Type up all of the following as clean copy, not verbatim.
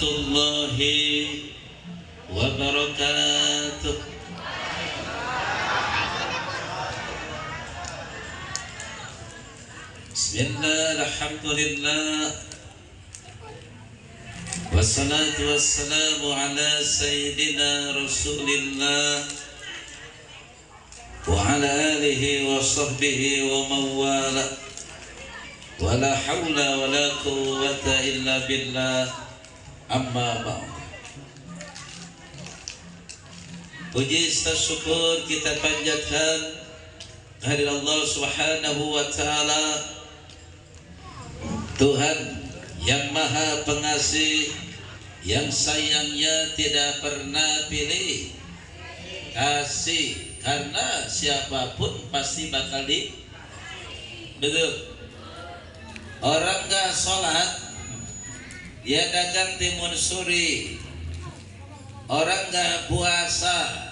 warahmatullahi wabarakatuh. Bismillah, alhamdulillah, wassalatu wassalamu ala sayyidina rasulillah wa ala alihi wa sahbihi wa mawala, wa la hawla wa la quwwata illa billah, amma ba'd. Puji syukur kita panjatkan kehadirat Allah Subhanahu wa taala, Tuhan yang Maha Pengasih, yang sayangnya tidak pernah pilih kasih, karena siapapun pasti bakal betul. Orang gak sholat dia dagang timun suri, orang gak puasa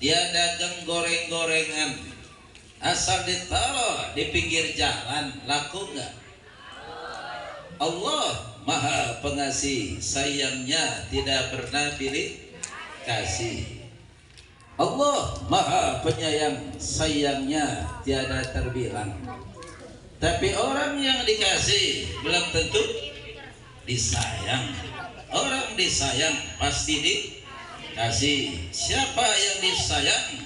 dia dagang goreng-gorengan, asal ditaruh di pinggir jalan laku gak? Allah Maha Pengasih, sayangnya tidak pernah pilih kasih. Allah Maha Penyayang, sayangnya tiada terbilang. Tapi orang yang dikasih belum tentu disayang. Orang disayang pasti dikasih. Siapa yang disayang?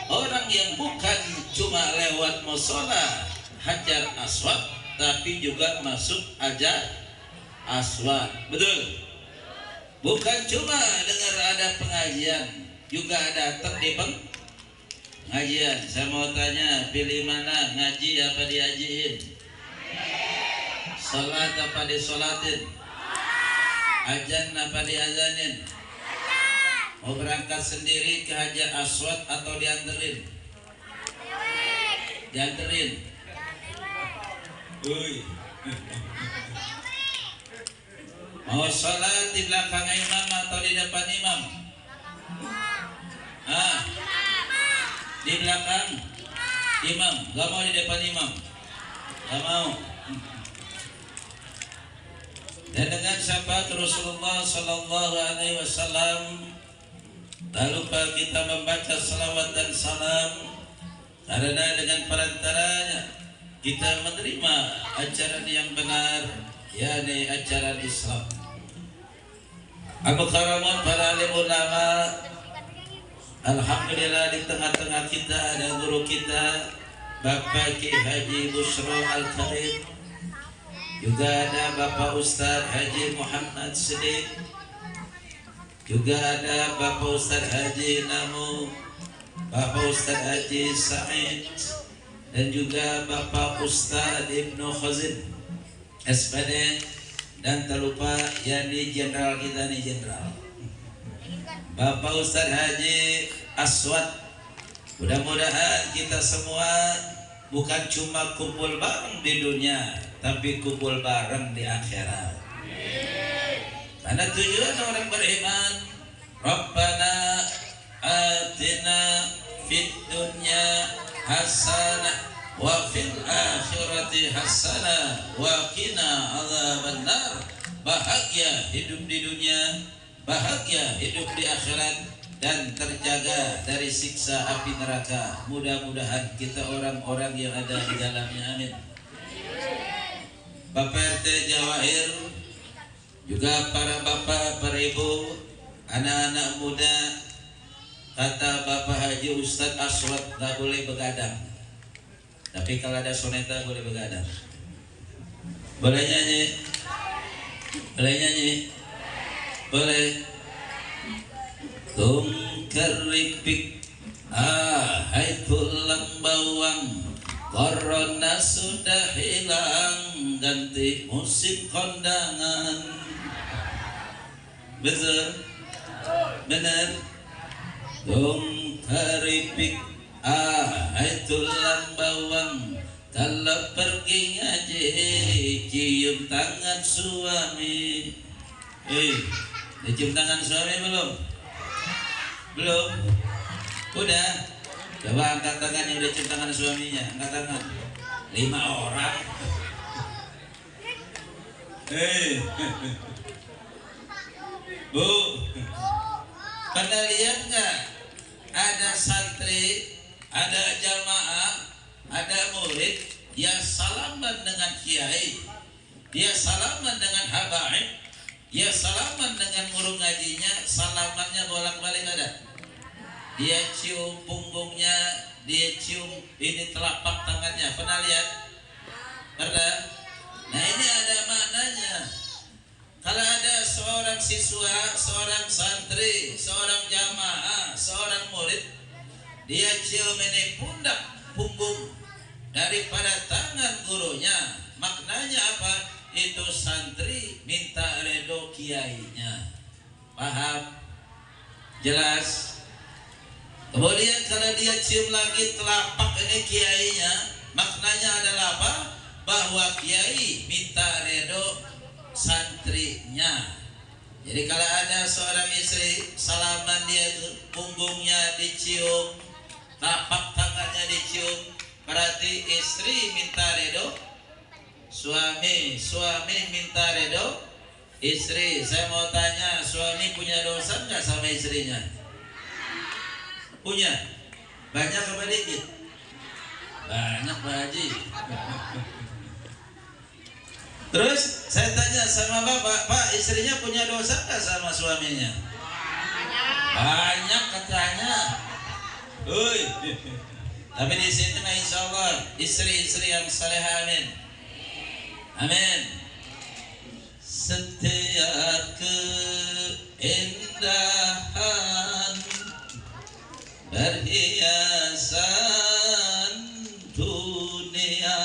Orang yang bukan cuma lewat musola Hajar Aswad, tapi juga masuk Hajar Aswad. Betul? Bukan cuma dengar ada pengajian, juga datang di pengajian. Saya mau tanya, pilih mana? Ngaji apa diajiin? Salat apa disolatin? Ajan apa diazanin? Mau berangkat sendiri ke Hajar Aswad atau dianterin? Dianterin. Mau sholat di belakang imam atau di depan imam? Di belakang imam. Gak mau di depan imam? Gak mau. Dan dengan syafaat Rasulullah Sallallahu Alaihi Wasallam, tak lupa kita membaca salawat dan salam, karena dengan perantaranya kita menerima ajaran yang benar, yakni ajaran Islam. Al-Mukarramun para alim ulama, alhamdulillah di tengah-tengah kita ada guru kita Bapak Ki Haji Bushro Al-Karim, juga ada Bapak Ustaz Haji Muhammad Siddiq, juga ada Bapak Ustaz Haji Namu, Bapak Ustaz Haji Said, dan juga Bapak Ustaz Ibnu Khazin SPD, dan tak lupa yang di jenderal kita nih, jenderal Bapak Ustaz Haji Aswad. Mudah-mudahan kita semua bukan cuma kumpul bareng di dunia, tapi kumpul bareng di akhirat. Karena tujuan orang beriman, Rabbana atina fid dunya hasanah wa fil akhirati hasanah wa qina adzabannar. Bahagia hidup di dunia, bahagia hidup di akhirat, dan terjaga dari siksa api neraka. Mudah-mudahan kita orang-orang yang ada di dalamnya, amin. Bapak RT Jawahir, juga para bapak, para ibu, anak-anak muda, kata Bapak Haji Ustadz Aswad gak boleh begadang, tapi kalau ada soneta boleh begadang. Boleh nyanyi? Boleh nyanyi? Boleh. Keripik hai tulang bawang, corona sudah hilang, ganti musim kondangan. Betul? Benar? Keripik hai tulang bawang, kalau pergi ngaji cium tangan suami. Dicium tangan suami belum? Belum? Udah? Coba angkat tangan yang udah cium tangan suaminya. Angkat tangan. 5 orang. Bu, pernah lihat nggak? Ada santri, ada jamaah, ada murid yang salaman dengan kiai, dia salaman dengan habaib, dia salaman dengan guru ngajinya, salamannya bolak-balik ada. Dia cium punggungnya, dia cium ini telapak tangannya. Pernah lihat? Pernah? Nah ini ada maknanya. Kalau ada seorang siswa, seorang santri, seorang jamaah, seorang murid, dia cium ini pundak, punggung daripada tangan gurunya, maknanya apa? Itu santri minta redo kiainya. Paham? Jelas? Kemudian kalau dia cium lagi telapak ini kiainya, maknanya adalah apa? Bahwa kiai minta redo santrinya. Jadi kalau ada seorang istri salaman, dia itu punggungnya dicium, telapak tangannya dicium, berarti istri minta redo suami, suami minta redo istri. Saya mau tanya, suami punya dosa nggak sama istrinya? Punya? Banyak apa dikit? Banyak Pak Haji. Terus saya tanya sama bapak, Pak, istrinya punya dosa nggak sama suaminya? Banyak katanya. Uy. Tapi di sini mah insya Allah istri-istri yang saleh, amin. Amin. Setiap keindahan perhiasan dunia,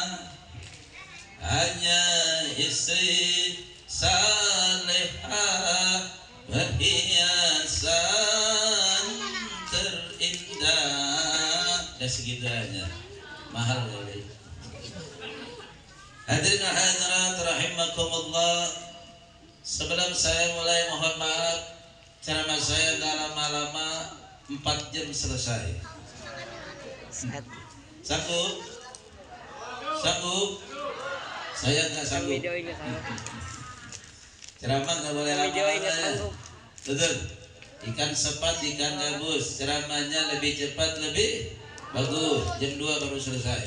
hanya istri salehah perhiasan terindah. Ya segitu aja, mahal kali. Hadirin hadirat rahimakumullah, sebelum saya mulai mohon maaf, ceramah saya gak lama-lama, 4 jam selesai. Sanggup? Sanggup? Saya nggak sanggup. Ceramah nggak boleh lama-lama. Betul. Ikan sepat, ikan gabus. Ceramahnya lebih cepat, lebih bagus. Jam 2 baru selesai.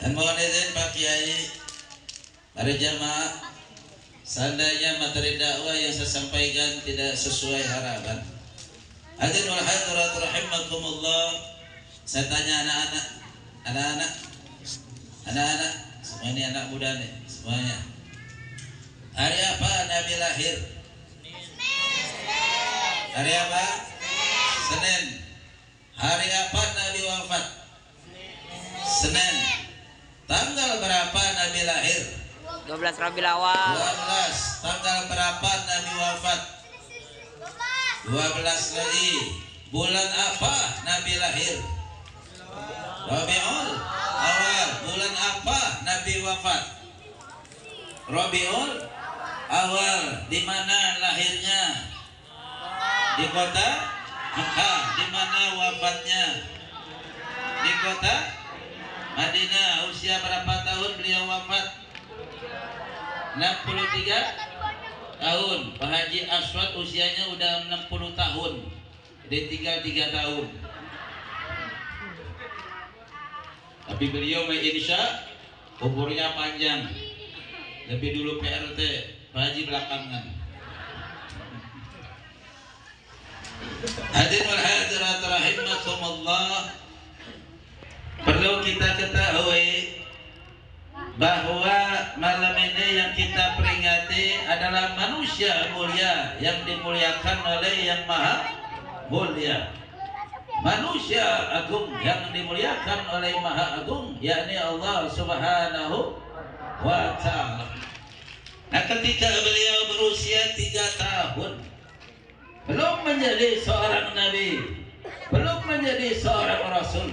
Dan mohon izin Pak Kiai, para jamaah, seandainya materi dakwah yang saya sampaikan tidak sesuai harapan, hadirin wal hadirat rahimakumullah, saya tanya anak-anak, semua ini anak muda nih, semuanya. Hari apa Nabi lahir? Hari apa? Senin. Hari apa Nabi wafat? Senin. Tanggal berapa Nabi lahir? 12 Rabiul Awal. 12. Tanggal berapa Nabi wafat? 12 lagi. Bulan apa Nabi lahir? Rabiul Awal. Bulan apa Nabi wafat? Rabiul Awal. Di mana lahirnya? Di kota Mekah. Di mana wafatnya? Di kota Madinah. Usia berapa tahun beliau wafat? 63 tahun. Pak Haji Aswad usianya udah 60 tahun. Jadi tinggal 3 tahun. Tapi beliau insya umurnya panjang. Lebih dulu PRT, Pak Haji belakangan. Hadirin wal hadirat rahimakumullah, perlu kita ketahui bahwa malam ini yang kita peringati adalah manusia mulia yang dimuliakan oleh Yang Maha Mulia. Manusia agung yang dimuliakan oleh Maha Agung, yakni Allah Subhanahu wa Ta'ala. Nah, ketika beliau berusia 3 tahun, belum menjadi seorang nabi, belum menjadi seorang rasul,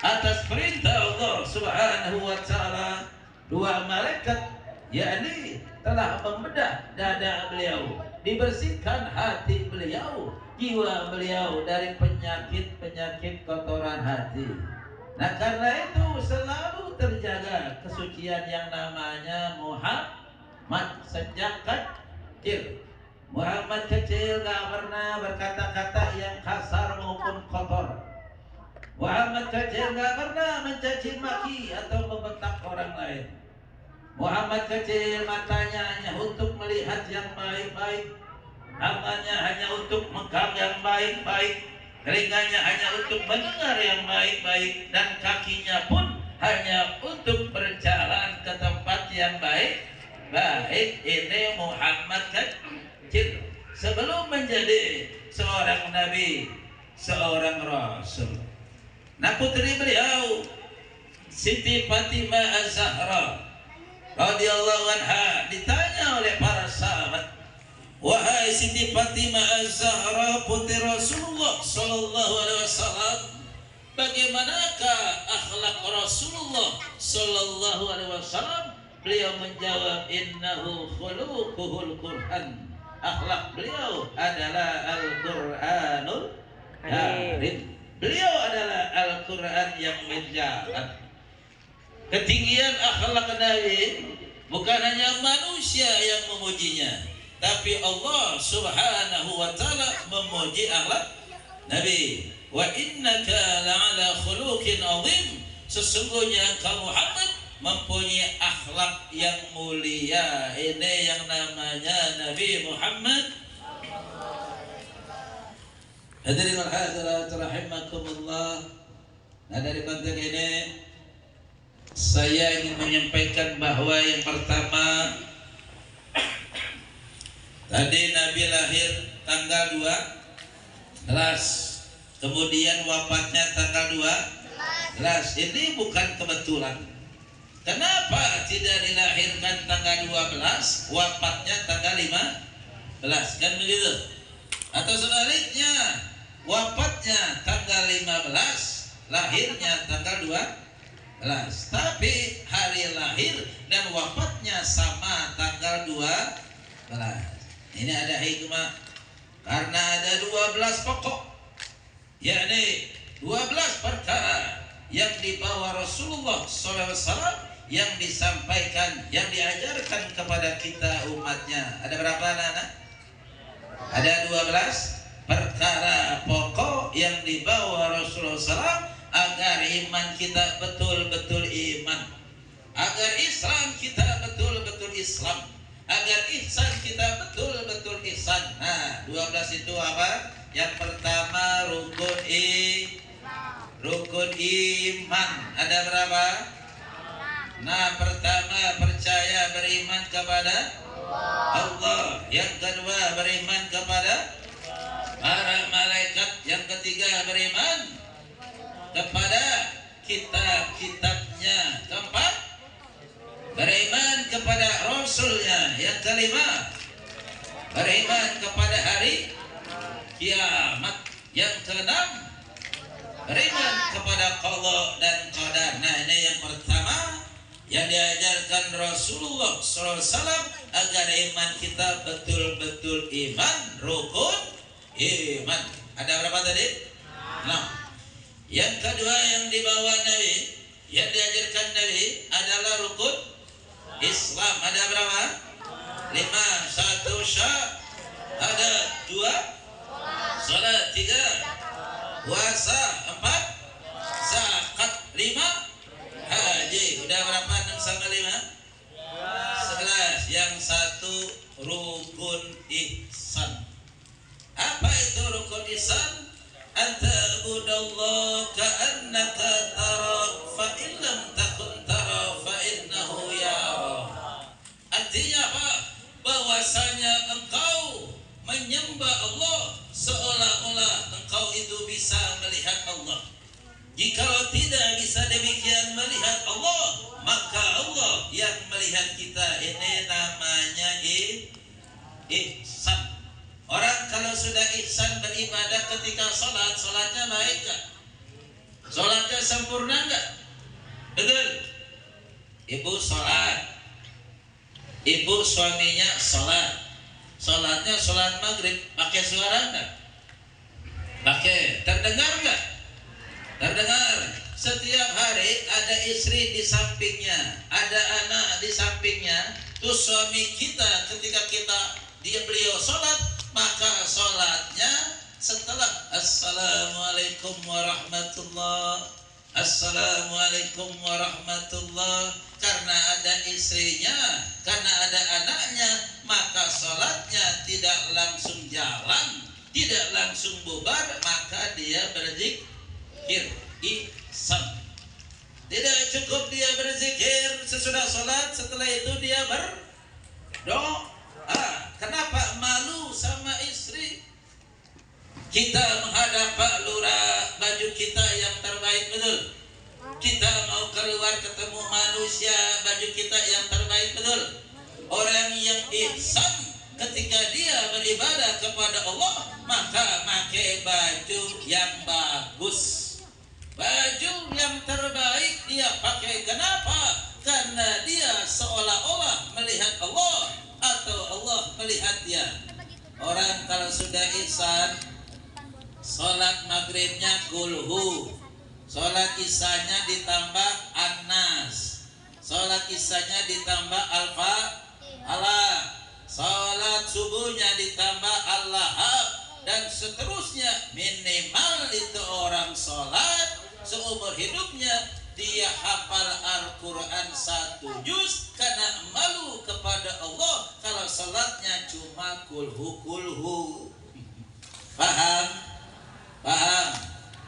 atas perintah Allah Subhanahu wa Ta'ala, 2 malaikat yakni telah membedah dada beliau, dibersihkan hati beliau, jiwa beliau dari penyakit-penyakit kotoran hati. Nah, karena itu selalu terjaga kesucian yang namanya Muhammad sejak kecil. Muhammad kecil gak pernah berkata-kata yang kasar maupun kotor. Muhammad kecil gak pernah mencaci maki atau membentak orang lain. Muhammad kecil matanya hanya untuk melihat yang baik-baik, tangannya hanya untuk megang yang baik-baik, telinganya hanya untuk mendengar yang baik-baik, dan kakinya pun hanya untuk berjalan ke tempat yang baik-baik. Ini Muhammad kecil sebelum menjadi seorang nabi, seorang rasul. Nah, putri beliau Siti Fatimah Az-Zahra radhiyallahu anha ditanya oleh para sahabat, "Wahai Siti Fatimah Az-Zahra putri Rasulullah sallallahu alaihi wasallam, bagaimanakah akhlak Rasulullah sallallahu alaihi wasallam?" Beliau menjawab, "Innahu khuluquhul Qur'an." Akhlak beliau adalah Al-Qur'anul Karim. Beliau adalah Al-Qur'an yang menjalan. Ketinggian akhlak Nabi bukan hanya manusia yang memujinya, tapi Allah Subhanahu wa taala memuji akhlak Nabi. Wa innaka la'ala khuluqin 'azim. Sesungguhnya engkau Muhammad mempunyai akhlak yang mulia. Ini yang namanya Nabi Muhammad. Hadirin wal hadirat rahimakumullah. Nah, dari konten ini saya ingin menyampaikan bahwa yang pertama, tadi Nabi lahir tanggal 12, kemudian wafatnya tanggal 12. Ini bukan kebetulan. Kenapa tidak dilahirkan tanggal 12, wafatnya tanggal 15? Kan begitu? Atau sebaliknya, wafatnya tanggal 15, lahirnya tanggal 12. Tapi hari lahir dan wafatnya sama tanggal 12. Ini ada hikmah, karena ada 12 pokok, yakni 12 perkara yang dibawa Rasulullah SAW, yang disampaikan, yang diajarkan kepada kita umatnya. Ada berapa anak-anak? Ada 12 perkara pokok yang dibawa Rasulullah SAW agar iman kita betul-betul iman, agar Islam kita betul-betul Islam, agar ihsan kita betul-betul ihsan. Nah, 12 itu apa? Yang pertama rukun iman. Ada berapa? Nah, pertama percaya beriman kepada Allah. Yang kedua beriman kepada para malaikat. Yang ketiga beriman kepada kitab-kitabnya. Keempat, beriman kepada Rasulnya. Yang kelima, beriman kepada hari kiamat. Yang keenam, beriman kepada qada dan qadar. Nah, ini yang pertama yang diajarkan Rasulullah SAW agar iman kita betul-betul iman, rukun iman. Ada berapa tadi? 6. Yang kedua yang dibawa Nabi, yang diajarkan Nabi adalah rukun Islam. Ada berapa? 5. 1 ada 2 salat, 3 puasa, 4 zakat, 5 haji. Udah berapa 6 sama 5? 11. Yang 1 rukun ihsan. Apa itu rukun ihsan? Anta'budallah ka'annaka tarak fa in lam takun tara fa innahu yara. Artinya apa? Bahwasanya engkau menyembah Allah seolah-olah engkau itu bisa melihat Allah. Jikalau tidak bisa demikian melihat Allah, maka Allah yang melihat kita. Ini namanya ihsan. Orang kalau sudah ihsan beribadah ketika sholat, sholatnya baik gak? Sholatnya sempurna gak? Betul? Ibu sholat, ibu suaminya sholat, sholatnya sholat maghrib, pakai suara gak? Pakai. Terdengar gak? Terdengar. Setiap hari ada istri di sampingnya, ada anak di sampingnya. Tuh suami kita ketika kita beliau sholat, maka sholatnya setelah Assalamualaikum warahmatullah, Assalamualaikum warahmatullah, karena ada istrinya, karena ada anaknya, maka sholatnya tidak langsung jalan, tidak langsung bubar, maka dia berzikir ihsan. Tidak cukup dia berzikir sesudah sholat, setelah itu dia berdoa. Kenapa? Malu sama istri. Kita menghadap Pak Lurah, baju kita yang terbaik, betul. Kita mau keluar ketemu manusia, baju kita yang terbaik, betul. Orang yang ihsan ketika dia beribadah kepada Allah, maka pakai baju yang bagus, baju yang terbaik dia pakai. Kenapa? Karena dia seolah-olah melihat Allah atau Allah melihat dia. Orang kalau sudah ihsan, sholat maghribnya kulhu, sholat isanya ditambah An-Nas, sholat isanya ditambah Al-Falaq, sholat subuhnya ditambah Al-Lahab, dan seterusnya. Minimal itu orang sholat seumur hidupnya dia hafal Al-Quran 1 juz, karena malu kepada Allah kalau sholatnya cuma kulhu. Paham? Paham?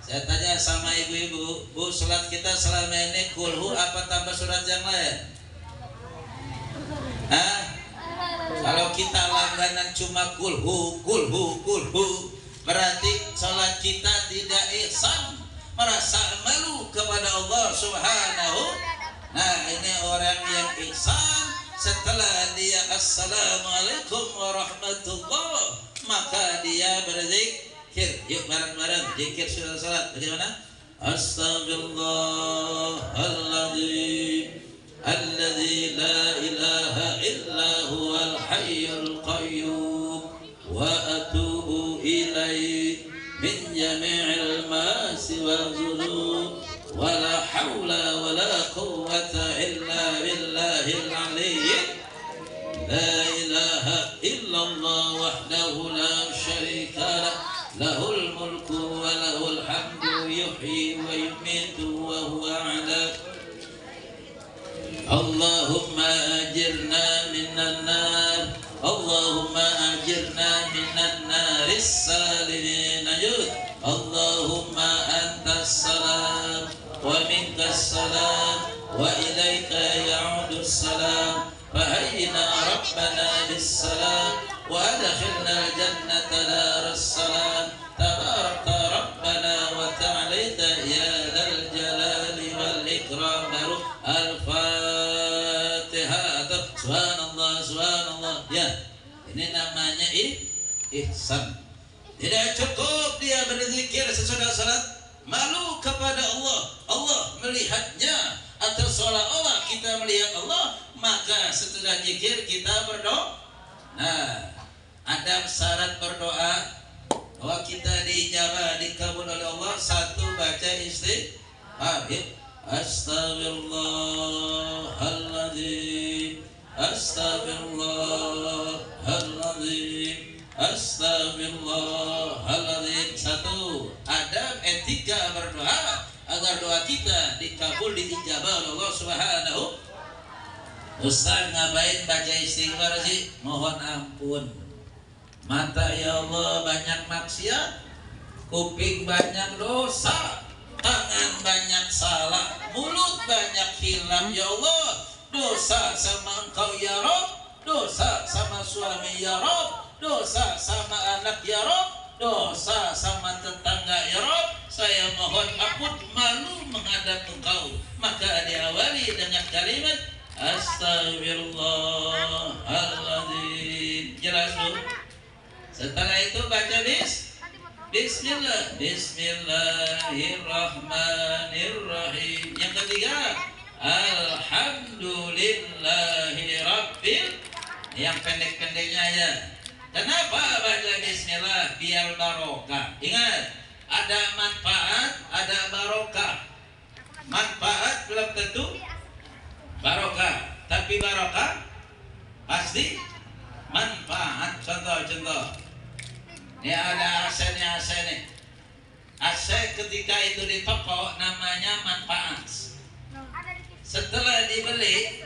Saya tanya sama ibu-ibu, Bu, sholat kita selama ini kulhu apa tambah surat yang lain? Kalau kita langganan cuma kulhu, berarti sholat kita tidak ihsan, merasa malu kepada Allah Subhanahu. Nah, ini orang yang ihsan. Setelah dia Assalamualaikum warahmatullah, maka dia berzikir. Yuk bareng-bareng zikir sudah salat. Bagaimana? Astaghfirullahaladzim alladzi la ilaha illa huwal hayyul qayyum wa atubu ilaihi min jami'il ma'asi wa dzunub wa la hawla wa la quwwata illa billahil aliyyil. La ilaha illallah wahdahu la syarika lah, lahul mulku wa lahul hamdu yuhyi wa yumiitu wa huwa ala. Allahumma ajirna minan nar, Allahumma ajirna minan naris salimin. Allahumma antas salam wa minkas salam wa ilaika ya'udus salam. Fahayyina rabbana bis salam wa adkhilna jannata daras salam. Tabarakta rabbana wa ta'alaita ya dzal jalali wal ikram. Al-Fatihah. Subhanallah, subhanallah. Ya, ini namanya ihsan. Tidak cukup dia berzikir sesudah salat, malu kepada Allah, Allah melihatnya, atau seolah-olah kita melihat Allah, maka setelah zikir kita berdoa. Nah, ada syarat berdoa bahwa kita diijabah, dikabul oleh Allah. Satu, baca istighfar. Astaghfirullahaladzim, astaghfirullahaladzim, astaghfirullahaladzim. Satu, adab etika berdoa agar doa kita dikabul, diijabah oleh Allah Subhanahu. Ustaz ngapain baca istighfar sih? Mohon ampun, mata ya Allah banyak maksiat, kuping banyak dosa, tangan banyak salah, mulut banyak hilang ya Allah. Dosa sama engkau ya Rabb, dosa sama suami ya Rabb, dosa sama anak ya Rabb, dosa sama tetangga ya Rabb. Saya mohon ampun, malu menghadap engkau. Maka diawali dengan kalimat Astaghfirullahaladzim. Jelas bu? Setelah itu baca Bismillah, Bismillahirrahmanirrahim. Yang ketiga, Alhamdulillahirabbil. Yang pendek-pendeknya ya. Kenapa baca Bismillah? Biar barokah. Ingat, ada manfaat, ada barokah. Manfaat belum tentu barokah, tapi barokah pasti manfaat. contoh. Ini ada AC nih. AC ketika itu di toko namanya manfaat. Setelah dibeli,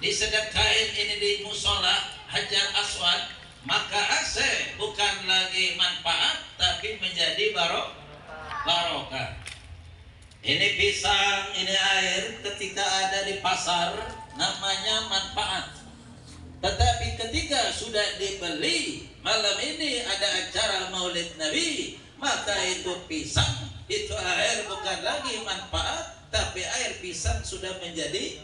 disedekain ini di musola Hajar Aswad, maka AC bukan lagi manfaat tapi menjadi barokah. Ini pisang, ini air ketika ada di pasar namanya manfaat. Tetapi ketika sudah dibeli, malam ini ada acara Maulid Nabi, maka itu pisang, itu air bukan lagi manfaat, tapi air pisang sudah menjadi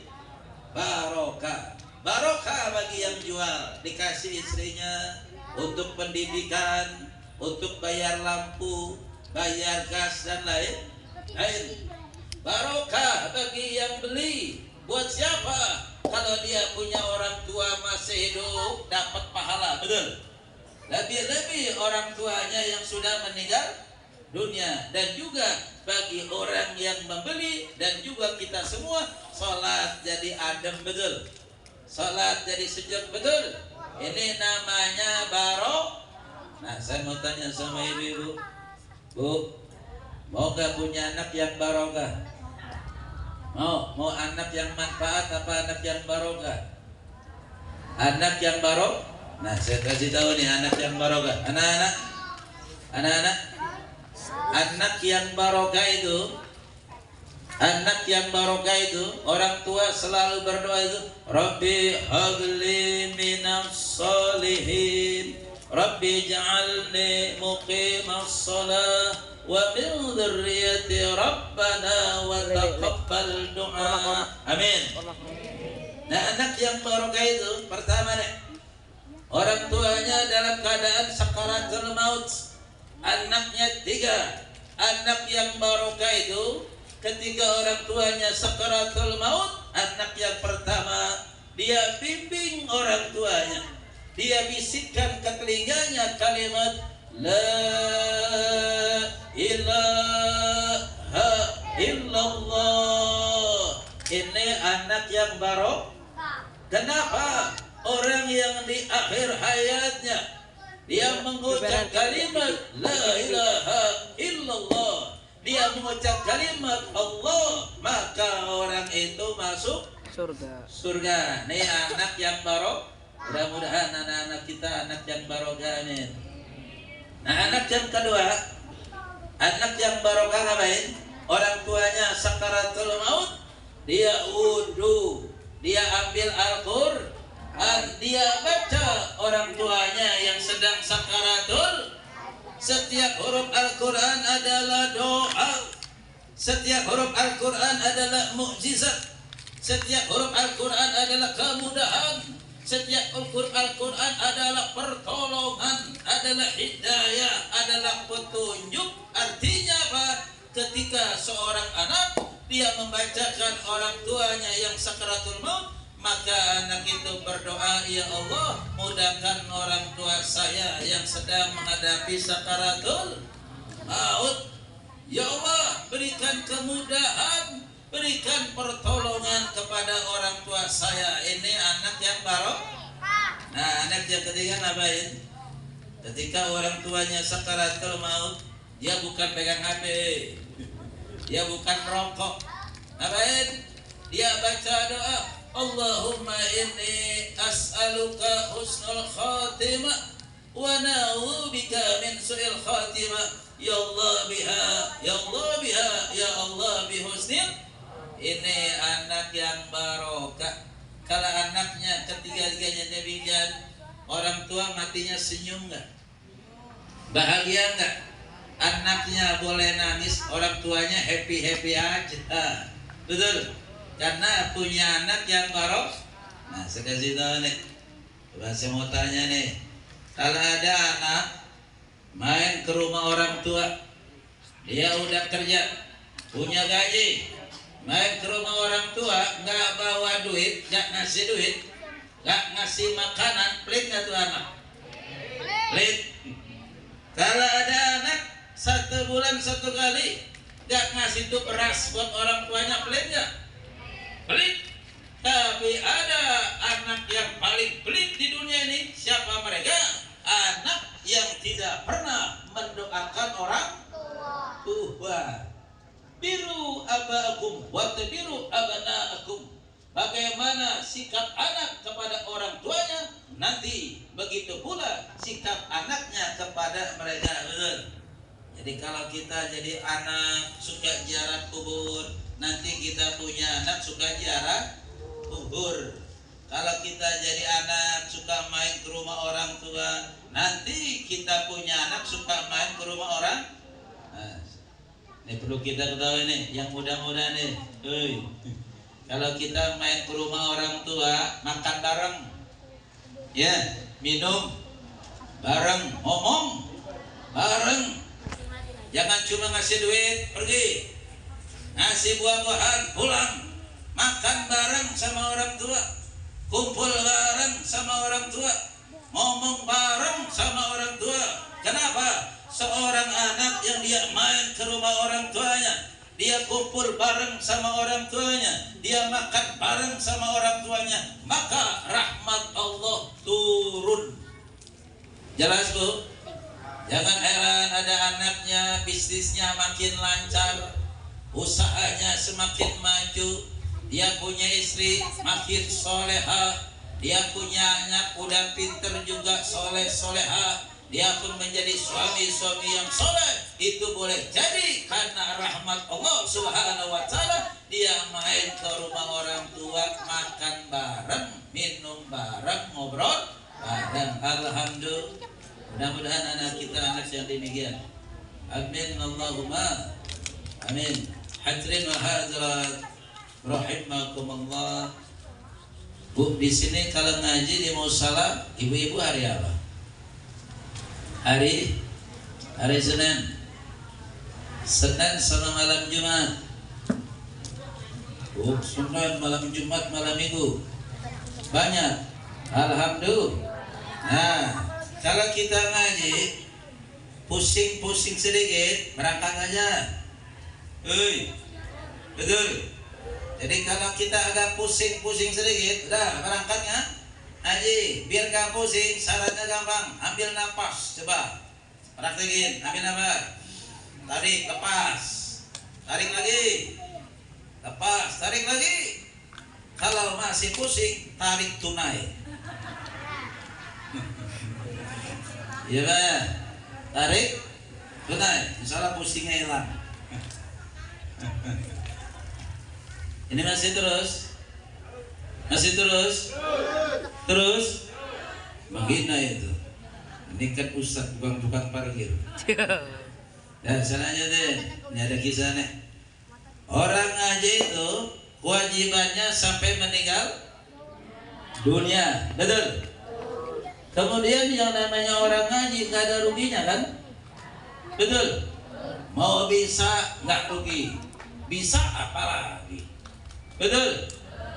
barokah. Barokah bagi yang jual, dikasih istrinya untuk pendidikan, untuk bayar lampu, bayar gas dan lain. Barokah bagi yang beli. Buat siapa? Kalau dia punya orang tua masih hidup, dapat pahala, betul? Lebih-lebih orang tuanya yang sudah meninggal dunia. Dan juga bagi orang yang membeli, dan juga kita semua, sholat jadi adem, betul? Sholat jadi sejuk, betul? Ini namanya Nah, saya mau tanya sama ibu-ibu, Bu, mau gak punya anak yang barokah? Mau anak yang manfaat apa anak yang barokah? Anak yang barokah. Nah, saya kasih tahu nih anak yang barokah. Anak-anak, anak yang barokah itu, orang tua selalu berdoa itu, Rabbi habli minas solihin, Rabbi ja'alni muqimas shalah wa min dzurriyyati rabbana wa taqabbal du'a. Amin. Nah, anak yang barokah itu pertama nih, orang tuanya dalam keadaan sakaratul maut. Anaknya 3. Anak yang barokah itu ketika orang tuanya sakaratul maut, anak yang pertama dia bimbing orang tuanya. Dia bisikkan ke telinganya kalimat La ilaha illallah. Ini anak yang barokah. Kenapa? Orang yang di akhir hayatnya dia mengucap kalimat La ilaha illallah, dia mengucap kalimat Allah, maka orang itu masuk surga. Ini anak yang barokah. Mudah-mudahan anak-anak kita anak yang barokah. Amin. Nah, anak yang kedua, anak yang barokah ngapain? Orang tuanya sakaratul maut, dia wudu, dia ambil Al-Qur'an, dia baca orang tuanya yang sedang sakaratul. Setiap huruf Al-Qur'an adalah doa. Setiap huruf Al-Qur'an adalah mukjizat. Setiap huruf Al-Qur'an adalah kemudahan. Setiap Al-Quran adalah pertolongan, adalah hidayah, adalah petunjuk. Artinya apa? Ketika seorang anak dia membacakan orang tuanya yang sakaratul maut, maka anak itu berdoa, Ya Allah, mudahkan orang tua saya yang sedang menghadapi sakaratul maut. Ya Allah, berikan kemudahan, berikan pertolongan kepada orang tua saya. Ini anak yang barokah. Nah, anak yang ketiga ngapain? Ketika orang tuanya sakaratul maut, dia bukan pegang HP, dia bukan rokok. Ngapain? Dia baca doa, Allahumma inni as'aluka husnul khatimah wa na'udzubika min su'il khatimah. Ya Allah biha, ya Allah biha, ya Allah bihusnil. Ini anak yang barokah. Kalau anaknya ketiga-tiganya demikian, orang tua matinya senyum nggak? Bahagia nggak? Anaknya boleh nangis, orang tuanya happy-happy aja. Betul? Karena punya anak yang barokah. Nah, saya kasih tahu nih, coba saya mau tanya nih, kalau ada anak main ke rumah orang tua, dia udah kerja, punya gaji, main ke rumah orang tua, nggak bawa duit, nggak ngasih duit, nggak ngasih makanan, pelit nggak tuh anak? Pelit. Kalau ada anak 1 bulan 1 kali nggak ngasih tuh beras buat orang tuanya, pelit nggak? Pelit. Tapi ada anak yang paling pelit di dunia ini. Siapa mereka? Anak tidak pernah mendoakan orang tua. Biru abaakum wa tabiru abanaakum. Bagaimana sikap anak kepada orang tuanya, nanti begitu pula sikap anaknya kepada mereka. Jadi kalau kita jadi anak suka ziarah kubur, nanti kita punya anak suka ziarah kubur. Kalau kita jadi anak suka main ke rumah orang tua, nanti kita punya anak suka main ke rumah orang. Nah, ini perlu kita ketahui nih, yang muda-muda nih. Kalau kita main ke rumah orang tua, makan bareng, ya, minum bareng, ngomong bareng. Jangan cuma ngasih duit pergi, ngasih buah-buahan pulang, makan bareng sama orang tua, kumpul bareng sama orang tua, ngomong bareng sama orang tua. Kenapa? Seorang anak yang dia main ke rumah orang tuanya, dia kumpul bareng sama orang tuanya, dia makan bareng sama orang tuanya, maka rahmat Allah turun. Jelas Bu? Jangan heran ada anaknya bisnisnya makin lancar, usahanya semakin maju, dia punya istri makin soleha, dia punya anak udah pinter juga soleh-soleha, dia pun menjadi suami-suami yang soleh. Itu boleh jadi karena rahmat Allah Subhanahu wa Ta'ala. Dia main ke rumah orang tua, makan bareng, minum bareng, ngobrol bareng. Alhamdulillah. Mudah-mudahan anak kita anak yang demikian. Amin Allahumma amin. Hadirin wa hadirat rahimakumullah. Bu, di sini kalau ngaji di musala, ibu-ibu hari apa? Hari Senin. Senin sama malam Jumat. Bu, Senin malam Jumat malam Minggu. Banyak. Alhamdulillah. Nah, kalau kita ngaji pusing-pusing sedikit, berangkat aja. Betul. Jadi kalau kita agak pusing-pusing sedikit, udah berangkatnya ngaji. Biar gak pusing, syaratnya gampang. Ambil nafas, coba praktekin. Ambil nafas, tarik, lepas, tarik lagi, lepas, tarik lagi. Kalau masih pusing, tarik tunai. Iya Pak, tarik, tunai, misalnya pusingnya hilang. Ini masih terus, menghina itu. Ini kan ustaz bukan tukang parkir. Dan sana aja deh, ini ada kisah nih. Orang ngaji itu kewajibannya sampai meninggal dunia, betul? Kemudian yang namanya orang ngaji gak ada ruginya kan? Betul? Mau bisa gak rugi, bisa apalagi. Betul?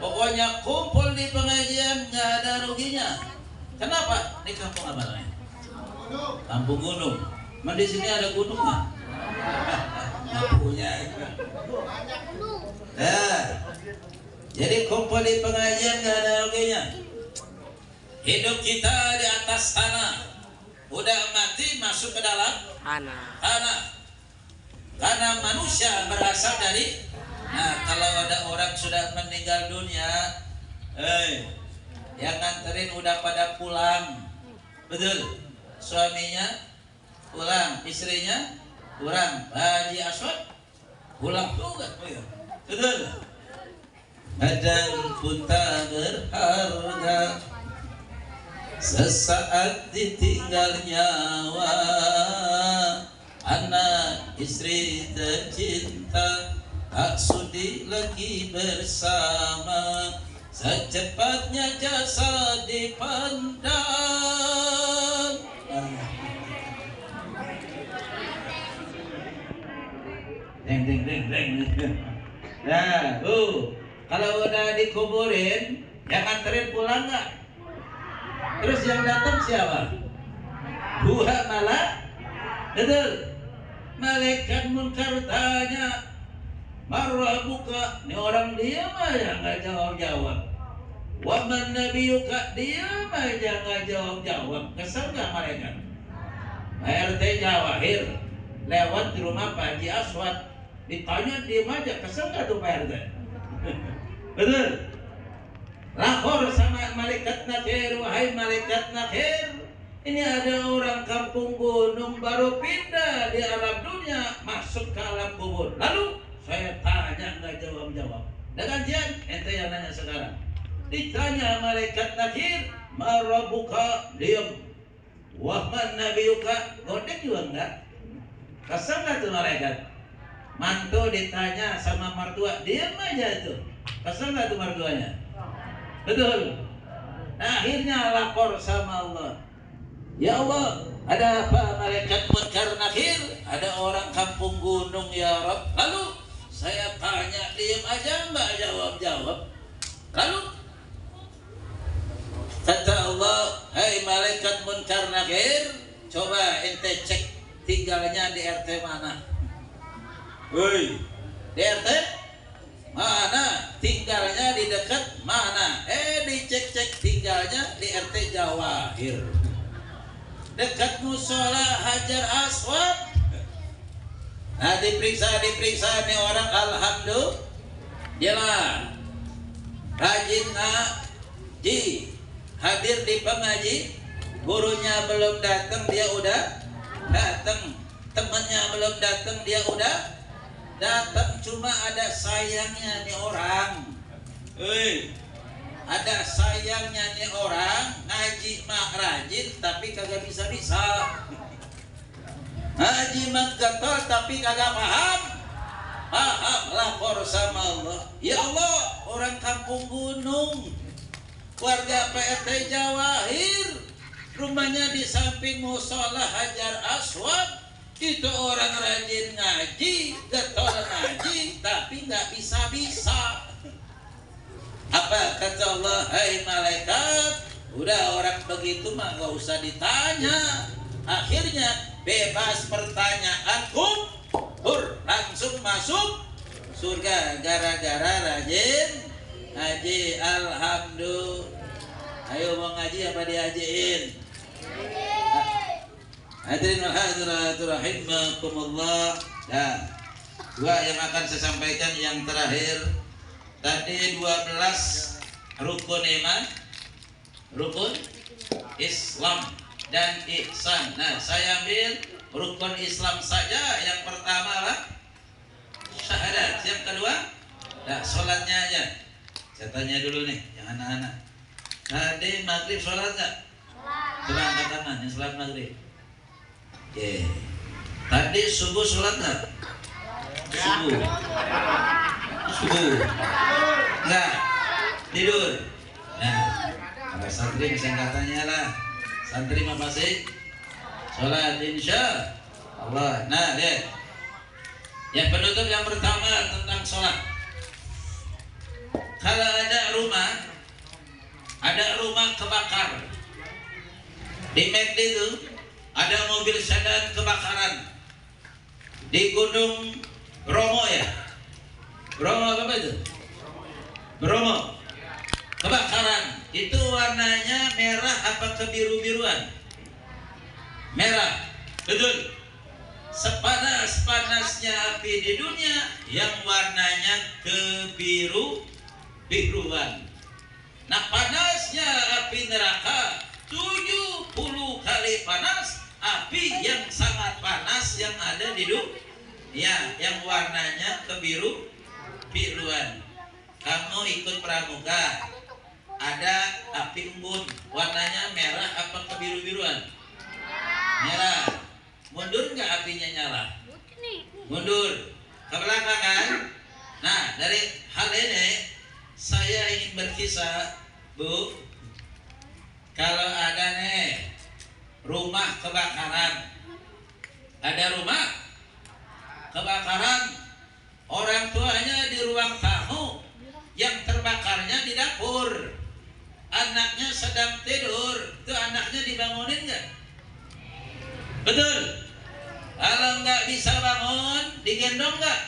Pokoknya kumpul di pengajian gak ada ruginya. Kenapa? Ini kampung apa namanya? Kampung Gunung. Di sini ada gunungnya? Nggak punya. Nah, jadi kumpul di pengajian gak ada ruginya. Hidup kita di atas tanah, udah mati masuk ke dalam tanah. Karena manusia berasal dari. Nah, kalau ada orang sudah meninggal dunia, yang nganterin udah pada pulang, betul? Suaminya pulang, istrinya pulang, Haji Aswad pulang juga, betul? Badan pun tak berharga, sesaat ditinggal nyawa, anak istri tercinta tak sudi lagi bersama, secepatnya jasad dipandang. Deng deng deng deng. Nah, kalau udah dikuburin, yang nganterin pulang nggak? Terus yang datang siapa? Dua betul. Malaikat munkar tanya, marrabuka, ini orang diam aja nggak jawab. Waman nabiyuka, diam aja nggak jawab. Kesel nggak malaikat? RT Jawahir lewat di rumah Pak Haji Aswad, ditanya diem aja, kesel gak tuh Pak RT? Betul. Lapor sama malaikat nakir, wahai malaikat nakir, ini ada orang kampung gunung baru pindah di alam dunia masuk ke alam kubur. Lalu saya tanya nggak jawab-jawab. Dengan jian ente yang nanya sekarang. Ditanya malaikat nakir, marabuka, diem. Wahman nabiyuka, godek juga enggak. Kesel nggak tuh malaikat? Mantu ditanya sama mertua, diem aja tuh. Kesel nggak tuh mertuanya? Betul. Nah, akhirnya lapor sama Allah. Ya Allah, ada apa malaikat munkar nakir? Ada orang kampung gunung ya Rabb. Lalu saya tanya, diem aja nggak jawab-jawab. Lalu kata Allah, hai malaikat munkar nakir, coba ente cek tinggalnya di RT mana? Woi, di RT mana? Tinggalnya di dekat mana? Dicek-cek tinggalnya di RT Jawahir, dekat musola Hajar Aswad. Nah, diperiksa nih orang, alhamdulillah rajin ngaji, hadir di pengaji, gurunya belum datang dia udah datang, temannya belum datang dia udah datang. Cuma ada sayangnya nih orang, ada sayangnya nih orang, ngaji mah rajin tapi kagak bisa-bisa, ngaji mah getol tapi kagak paham. Lapor sama Allah, ya Allah, orang kampung gunung, warga PRT Jawahir, rumahnya di samping musola Hajar Aswad, itu orang rajin ngaji, getol ngaji tapi nggak bisa-bisa. Apa kata Allah? Hai malaikat, udah orang begitu mah nggak usah ditanya. Akhirnya bebas pertanyaan, langsung masuk surga gara-gara rajin ngaji. Alhamdulillah. Ayo mau ngaji apa diajiin? Hadirin wal hadirat rahimakumullah. Nah, dua yang akan saya sampaikan yang terakhir. Tadi 12 rukun iman, rukun Islam dan ihsan. Nah, saya ambil rukun Islam saja. Yang pertama lah syahadat, yang kedua sholatnya aja. Saya tanya dulu nih yang anak-anak, tadi maghrib sholat nggak? Coba angkat tangan yang sholat maghrib. Tadi subuh sholat nggak? Subuh nggak? Tidur. Nah, kalau santri bisa katanya lah, santri apa sih? Sholat insya Allah. Nah, lihat yang penutup yang pertama tentang sholat. Kalau ada rumah kebakar di McD itu, ada mobil sedan kebakaran di Gunung Bromo ya. Bromo apa itu? Bromo. Kebakaran itu warnanya merah apa kebiru-biruan? Merah. Betul. Sepanas-panasnya api di dunia yang warnanya kebiru-biruan. Nah, panasnya api neraka 70 kali panas api yang sangat panas yang ada di dunia yang warnanya kebiru-biruan. Kamu ikut pramuka, ada api unggun, warnanya merah apa kebiru-biruan? Merah. Mundur nggak apinya nyala? Mundur. Ke belakang kan? Nah, dari hal ini saya ingin berkisah, Bu. Kalau ada nih rumah kebakaran, ada rumah kebakaran, orang tuanya di ruang tamu, yang terbakarnya di dapur, anaknya sedang tidur, itu anaknya dibangunin nggak? Betul. Kalau nggak bisa bangun, digendong nggak?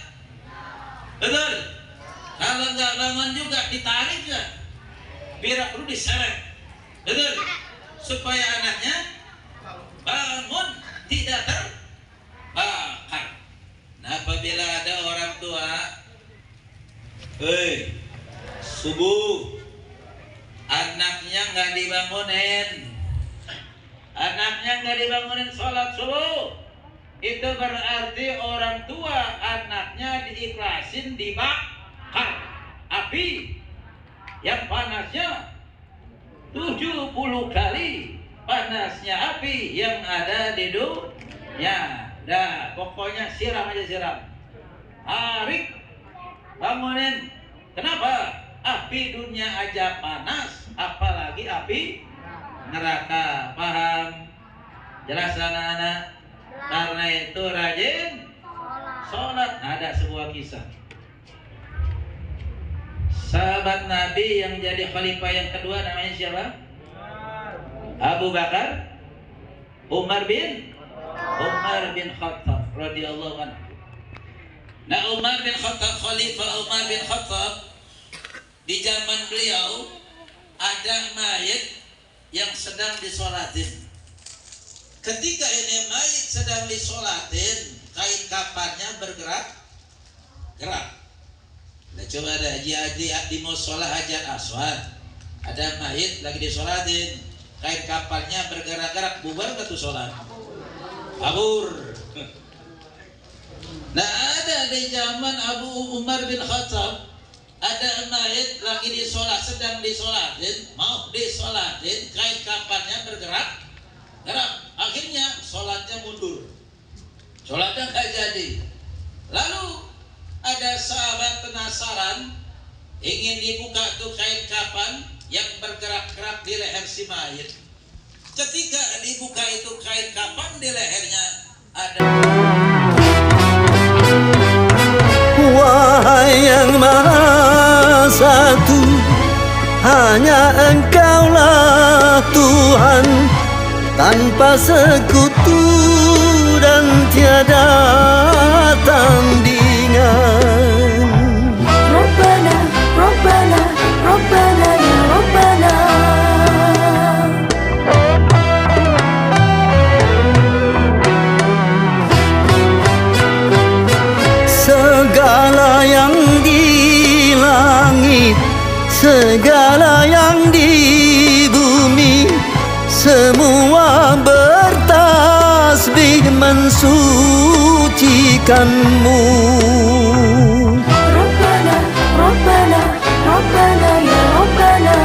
Betul. Kalau nggak bangun juga ditarik nggak? Biar perlu diseret. Betul. Supaya anaknya bangun, tidak Hei, subuh anaknya nggak dibangunin, sholat subuh, itu berarti orang tua anaknya diikhlasin dibakar api yang panasnya 70 kali panasnya api yang ada di dunia. Dah, pokoknya siram aja, siram. Tarik, bangunin. Kenapa? Api dunia aja panas, apalagi api neraka. Paham? Jelas anak-anak? Karena itu rajin sholat. Ada sebuah kisah. Sahabat Nabi yang jadi khalifah yang kedua namanya siapa? Abu Bakar, Umar bin Khattab radhiyallahu anhu. Nah, Umar bin Khattab, khalifah Umar bin Khattab, di zaman beliau ada mayit yang sedang disolatin. Ketika ini mayit sedang disolatin, kain kafannya bergerak. Nah, coba ada di musola Hajar Aswad, ada mayit lagi disolatin, kain kafannya bergerak-gerak, bubar ke tuh sholat? Kabur. Nah, ada di zaman Abu Umar bin Khattab, ada mayit lagi sedang disolatin, mau disolatin, kain kafannya bergerak. Akhirnya sholatnya mundur, sholatnya nggak jadi. Lalu ada sahabat penasaran, ingin dibuka tuh kain kafan yang bergerak-gerak di leher si mayit. Ketika dibuka itu kain kafan, di lehernya ada. Wahai yang Maha Satu, hanya Engkaulah Tuhan, tanpa sekutu dan tiada tandingan. Rabbana, Rabbana, Rabbana, ya Rabbana. Segala yang di langit, segala yang di bumi, semua bertasbih mensucikanmu. Rabbana, Rabbana, Rabbana, ya Rabbana.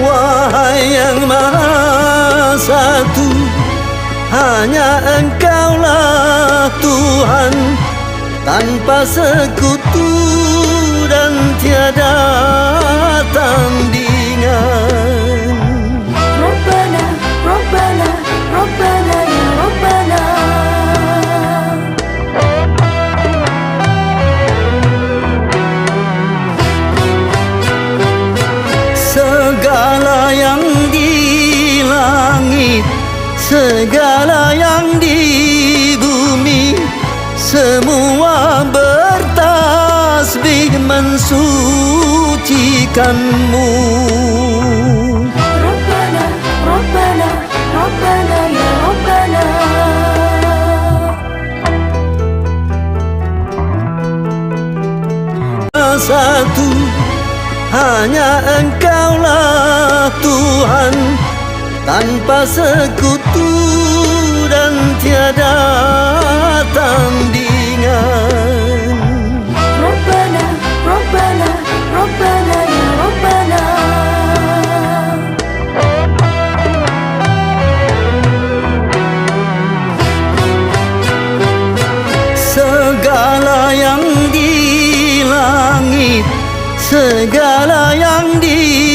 Wahai yang Maha Satu, hanya Engkaulah Tuhan, tanpa sekutu dan tiada tandingan. Rabbana, Rabbana, Rabbana, ya Rabbana. Segala yang di langit, segala yang di bumi, semua bertasbih mensucikanmu. Rabbana, Rabbana, Rabbana, ya Rabbana. Satu, hanya Engkaulah Tuhan, tanpa sekutu dan tiada tandingan. Rabbana, Rabbana, Rabbana, ya Rabbana. Segala yang di langit, segala yang di